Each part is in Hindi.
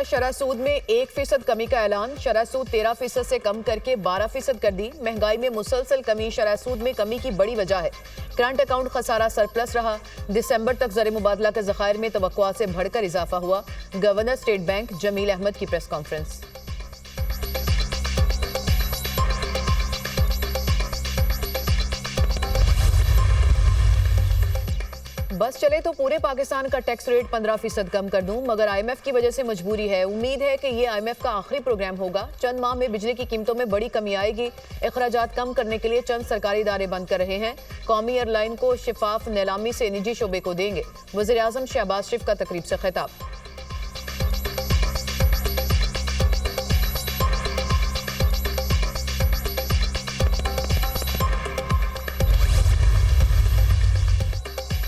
का शरह सूद में 1% कमी का ऐलान। शरह सूद 13% से कम करके 12% कर दी। महंगाई में मुसलसल कमी शरह सूद में कमी की बड़ी वजह है। करंट अकाउंट खसारा सरप्लस रहा। दिसंबर तक ज़र मुबादला के ज़खायर में तवक्कुआत से बढ़कर इजाफा हुआ। Governor State Bank Jamil Ahmed की प्रेस कॉन्फ्रेंस। बस चले तो पूरे पाकिस्तान का टैक्स रेट 15% कम कर दूं, मगर IMF की वजह से मजबूरी है। उम्मीद है कि ये IMF का आखिरी प्रोग्राम होगा। चंद माह में बिजली की कीमतों में बड़ी कमी आएगी। अखराजात कम करने के लिए चंद सरकारी इदारे बंद कर रहे हैं। कौमी एयरलाइन को शिफाफ नीलामी से निजी शोबे को देंगे। वज़ीर आज़म शहबाज शरीफ का तकरीब से खिताब।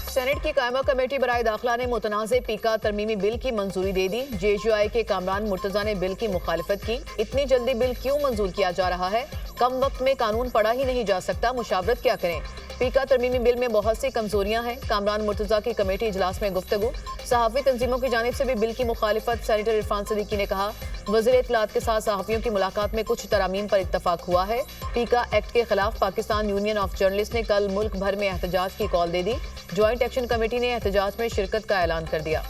सेनेट की कायमा कमेटी बराए दाखिला ने मुतनाज़े पीका तरमीमी बिल की मंजूरी दे दी। JUI के कामरान मुर्तजा ने बिल की मुखालिफत की। इतनी जल्दी बिल क्यों मंजूर किया जा रहा है? कम वक्त में कानून पढ़ा ही नहीं जा सकता, मुशावरत क्या करें? पीका तरमीमी बिल में बहुत सी कमजोरियां हैं। कामरान मुर्तजा की कमेटी इजलास में गुफ्तगू। सहाफ़ी तंजीमों की जानिब से भी बिल की मुखालिफत। सेनेटर इरफान सदीकी ने कहा, वज़ीर इत्तलात के साथ सहाफ़ियों की मुलाकात में कुछ तरामीम पर इत्तफाक हुआ है। पीका एक्ट के खिलाफ पाकिस्तान यूनियन ऑफ जर्नलिस्ट ने कल मुल्क भर में एहतजाज की कॉल दे दी। ज्वाइंट एक्शन कमेटी ने एहतजाज में शिरकत का ऐलान कर दिया।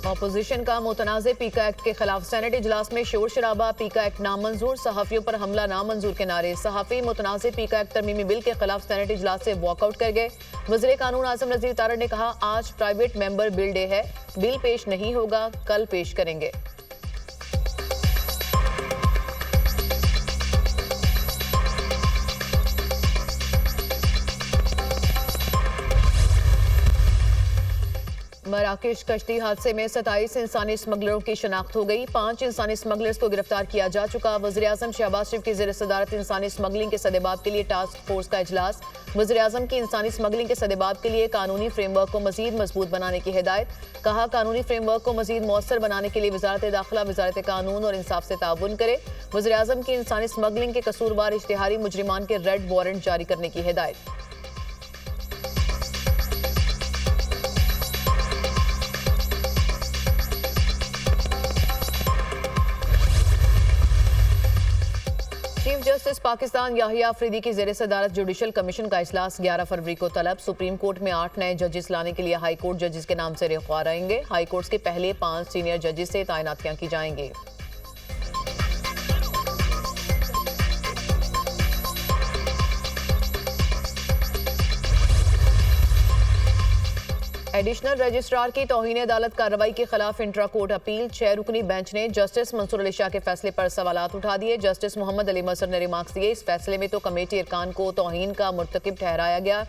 अपोजिशन का मुतनाज़े पीका एक्ट के खिलाफ सेनेट इजलास में शोर शराबा। पीका एक्ट नामंजूर, सहाफ़ियों पर हमला नामंजूर के नारे। सहाफ़ी मुतनाज़े पीका एक्ट तरमीमी बिल के खिलाफ सेनेट इजलास से वॉकआउट कर गए। वज़ीर कानून आज़म नज़ीर तारड़ ने कहा, आज प्राइवेट मेंबर बिल डे है, बिल पेश नहीं होगा, कल पेश करेंगे। मराकेश कश्ती हादसे में 27 इंसानी स्मगलरों की शनाख्त हो गई। 5 इंसानी स्मगलर्स को गिरफ्तार किया जा चुका। वज़ीर आज़म शहबाज शरीफ की ज़ेर सदारत इंसानी स्मगलिंग के सदेबाब के लिए टास्क फोर्स का इजलास। वज़ीर आज़म की इंसानी स्मगलिंग के सदेबाब के लिए कानूनी फ्रेमवर्क को मज़ीद मजबूत बनाने की हिदायत। कहा, कानूनी फ्रेमवर्क को मज़ीद मौसर बनाने के लिए वज़ारत दाखिला वज़ारत कानून और इंसाफ से ताउन करे। वज़ीर आज़म की इंसानी स्मगलिंग के कसूरवार इश्तिहारी मुजरिमान के रेड वारंट जारी करने की हिदायत। चीफ जस्टिस पाकिस्तान याहिया अफरीदी की ज़ेर सदारत जुडिशल कमीशन का इजलास 11 फरवरी को तलब। सुप्रीम कोर्ट में 8 नए जजेस लाने के लिए हाई कोर्ट जजेस के नाम से रिख्वार आएंगे। हाई कोर्ट के पहले 5 सीनियर जजेस से तैनातियां की जाएंगी। एडिशनल रजिस्ट्रार की तौहीन अदालत कार्रवाई के खिलाफ इंट्रा कोर्ट अपील। 6 रुकनी बेंच ने जस्टिस मंसूर अली शाह के फैसले पर सवालात उठा दिए। जस्टिस मोहम्मद अली मसर ने रिमार्क्स दिए, इस फैसले में तो कमेटी अरकान को तौहीन का मुर्तकिब ठहराया गया।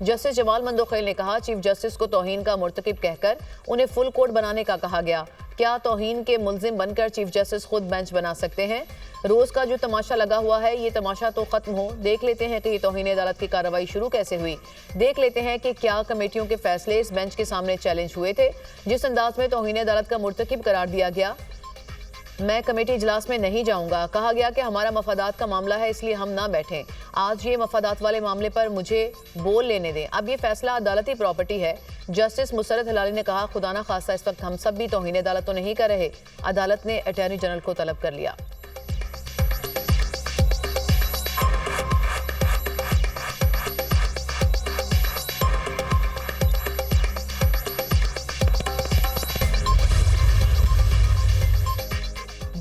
जस्टिस जमाल मंदोखेल ने कहा, चीफ जस्टिस को तौहीन का मुर्तकिब कहकर उन्हें फुल कोर्ट बनाने का कहा गया। क्या तौहीन के मुलजिम बनकर चीफ जस्टिस खुद बेंच बना सकते हैं? रोज का जो तमाशा लगा हुआ है, ये तमाशा तो खत्म हो। देख लेते हैं कि ये तौहीन अदालत की कार्रवाई शुरू कैसे हुई। देख लेते हैं कि क्या कमेटियों के फैसले इस बेंच के सामने चैलेंज हुए थे। जिस अंदाज में तौहीन अदालत का मुर्तकिब करार दिया गया, मैं कमेटी इजलास में नहीं जाऊंगा। कहा गया कि हमारा मफादात का मामला है, इसलिए हम ना बैठें। आज ये मफादात वाले मामले पर मुझे बोल लेने दें। अब ये फैसला अदालती प्रॉपर्टी है। जस्टिस मुसरत हिलाली ने कहा, खुदा ना खास्ता इस वक्त हम सब भी तौहीन अदालत तो नहीं कर रहे। अदालत ने अटॉर्नी जनरल को तलब कर लिया।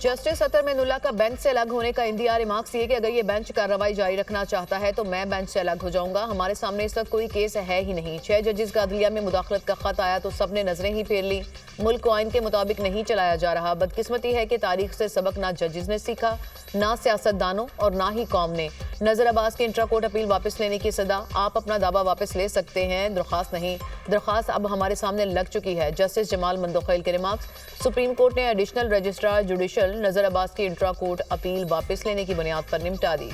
जस्टिस अतर मेनुल्लाह का बेंच से अलग होने का इंदिया। रिमार्क्स ये कि अगर ये बेंच कार्रवाई जारी रखना चाहता है तो मैं बेंच से अलग हो जाऊंगा। हमारे सामने इस वक्त कोई केस है ही नहीं। 6 जजेस का अदलिया में मुदाखलत का खत आया तो सबने नजरें ही फेर ली। मुल्क को आइन के मुताबिक नहीं चलाया जा रहा। बदकिस्मती है कि तारीख से सबक ना जजेस ने सीखा, ना सियासतदानों और ना ही कौम ने। नजर अब्बास की इंट्रा कोर्ट अपील वापस लेने की सदा। आप अपना दावा वापस ले सकते हैं, दरख्वास्त नहीं। दरख्वास्त अब हमारे सामने लग चुकी है। जस्टिस जमाल मंदोखेल के रिमार्क्स। सुप्रीम कोर्ट ने एडिशनल रजिस्ट्रार जुडिशल नजर अब्बास की इंट्रा कोर्ट अपील वापस लेने की बुनियाद पर निपटा दी।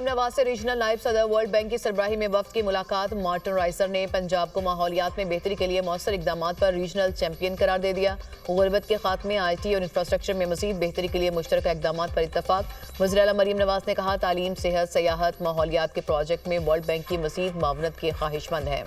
मरियम नवाज से रीजनल नायब सदर वर्ल्ड बैंक की सरबराही में वफ्द की मुलाकात। मार्टिन राइसर ने पंजाब को माहौलियात में बेहतरी के लिए मौसर इकदाम पर रीजनल चैंपियन करार दे दिया। गुर्बत के खात्मे, IT और इंफ्रास्ट्रक्चर में मजीद बेहतरी के लिए मुश्तरका इकदाम पर इत्तफाक। वज़ीर आला मरियम नवाज ने कहा, तालीम, सेहत, सयाहत, माहौलियात के प्रोजेक्ट में वर्ल्ड बैंक की मजीद मावनत की ख्वाहिशमंद है।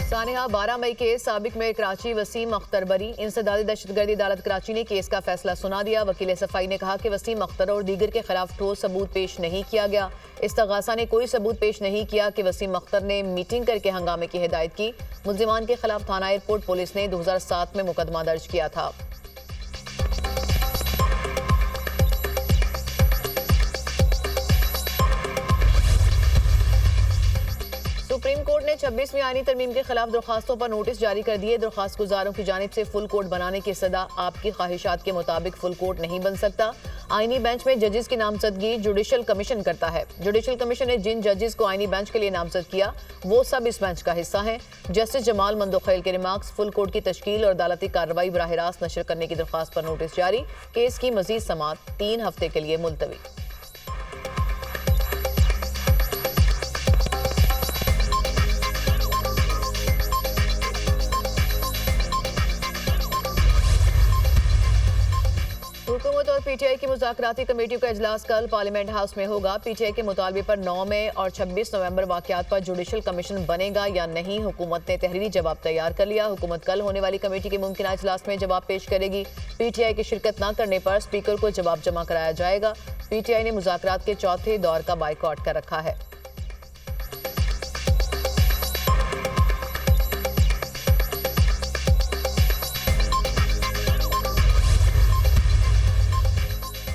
सानिहा, 12 मई के साबिक में कराची वसीम अख्तर बरी। इंसदादी दहशतगर्दी अदालत कराची ने केस का फैसला सुना दिया। वकील सफाई ने कहा कि वसीम अख्तर और दीगर के खिलाफ ठोस सबूत पेश नहीं किया गया। इस्तगासा ने कोई सबूत पेश नहीं किया कि वसीम अख्तर ने मीटिंग करके हंगामे की हिदायत की। मुल्जिमान के खिलाफ थाना एयरपोर्ट पुलिस ने 2007 में मुकदमा दर्ज किया था। सुप्रीम कोर्ट ने 26वीं आईनी तरमीम के खिलाफ दरखास्तों पर नोटिस जारी कर दिए। दरखास्त गुजारों की जानिब से फुल कोर्ट बनाने की सदा आपकी ख्वाहिशात के मुताबिक फुल कोर्ट नहीं बन सकता। आईनी बेंच में जजेस की नामजदगी जुडिशल कमीशन करता है। जुडिशल कमीशन ने जिन जजेस को आईनी बेंच के लिए नामजद किया वो सब इस बेंच का हिस्सा हैं। जस्टिस जमाल मंदोखैल के रिमार्क्स, फुल कोर्ट की तश्कील और अदालती कार्रवाई बराह रास्त नशर करने की दरखास्त पर नोटिस जारी। केस की मजीद समाअत 3 हफ्ते के लिए मुलतवी। हुकूमत और PTI की मुज़ाकराती कमेटियों का इजलास कल पार्लियामेंट हाउस में होगा। PTI के मुतालबे पर 9 मई और 26 नवंबर वाक़यात पर जुडिशल कमीशन बनेगा या नहीं, हुकूमत ने तहरीरी जवाब तैयार कर लिया। हुकूमत कल होने वाली कमेटी के मुमकिन इजलास में जवाब पेश करेगी। PTI की शिरकत न करने पर स्पीकर को जवाब जमा कराया जाएगा। PTI ने मुज़ाकरात के चौथे दौर का बाइकआउट कर रखा है।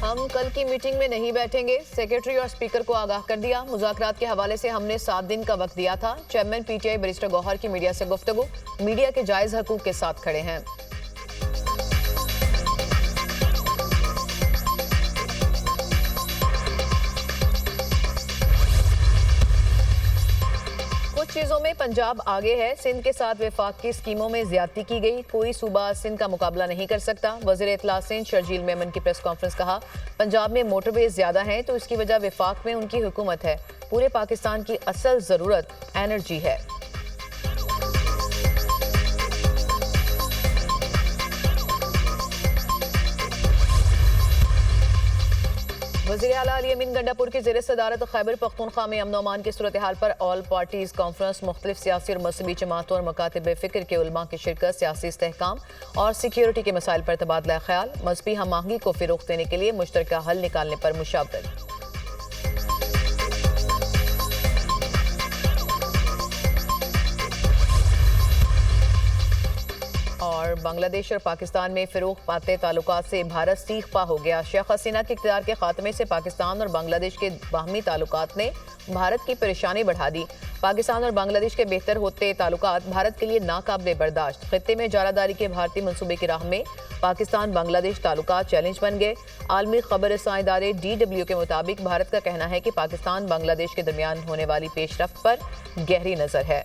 हम कल की मीटिंग में नहीं बैठेंगे, सेक्रेटरी और स्पीकर को आगाह कर दिया। मुज़ाकरात के हवाले से हमने 7 दिन का वक्त दिया था। चेयरमैन PTI बैरिस्टर गौहर की मीडिया से गुफ्तगू, मीडिया के जायज़ हकूक के साथ खड़े हैं। चीजों में पंजाब आगे है। सिंध के साथ वफाक की स्कीमों में ज्यादती की गई। कोई सूबा सिंध का मुकाबला नहीं कर सकता। वज़ीर इत्तला सिंध शर्जील मेमन की प्रेस कॉन्फ्रेंस, कहा, पंजाब में मोटरवेज ज्यादा हैं तो इसकी वजह वफाक में उनकी हुकूमत है। पूरे पाकिस्तान की असल जरूरत एनर्जी है। वज़ीर आला अली अमीन गंडापुर की ज़ेर सदारत खैबर पख्तूनख्वा में अमन अमान की सूरत हाल पर ऑल पार्टीज कॉन्फ्रेंस, मुख्तलिफ सियासी और मजहबी जमातों और मकातिब फ़िक्र के उलमा की शिरकत, सियासी इस्तेहकाम और सिक्योरिटी के मसाइल पर तबादला ख्याल, मजहबी हम आहंगी को फ़रोग़ देने के लिए मुश्तरका हल निकालने पर मुशावरत। और बांग्लादेश और पाकिस्तान में फ़रोग़ पाते ताल्लुकात से भारत सीख पा हो गया। शेख हसीना के इक़्तिदार के खात्मे से पाकिस्तान और बांग्लादेश के बाहमी ताल्लुकात ने भारत की परेशानी बढ़ा दी। पाकिस्तान और बांग्लादेश के बेहतर होते ताल्लुकात भारत के लिए नाकाबिले बर्दाश्त। खित्ते में जारादारी के भारतीय मंसूबे की राह में पाकिस्तान बांग्लादेश ताल्लुकात चैलेंज बन गए। आलमी खबर रसां इदारे DW के मुताबिक भारत का कहना है कि पाकिस्तान बांग्लादेश के दरमियान होने वाली पेशरफ्त पर गहरी नज़र है।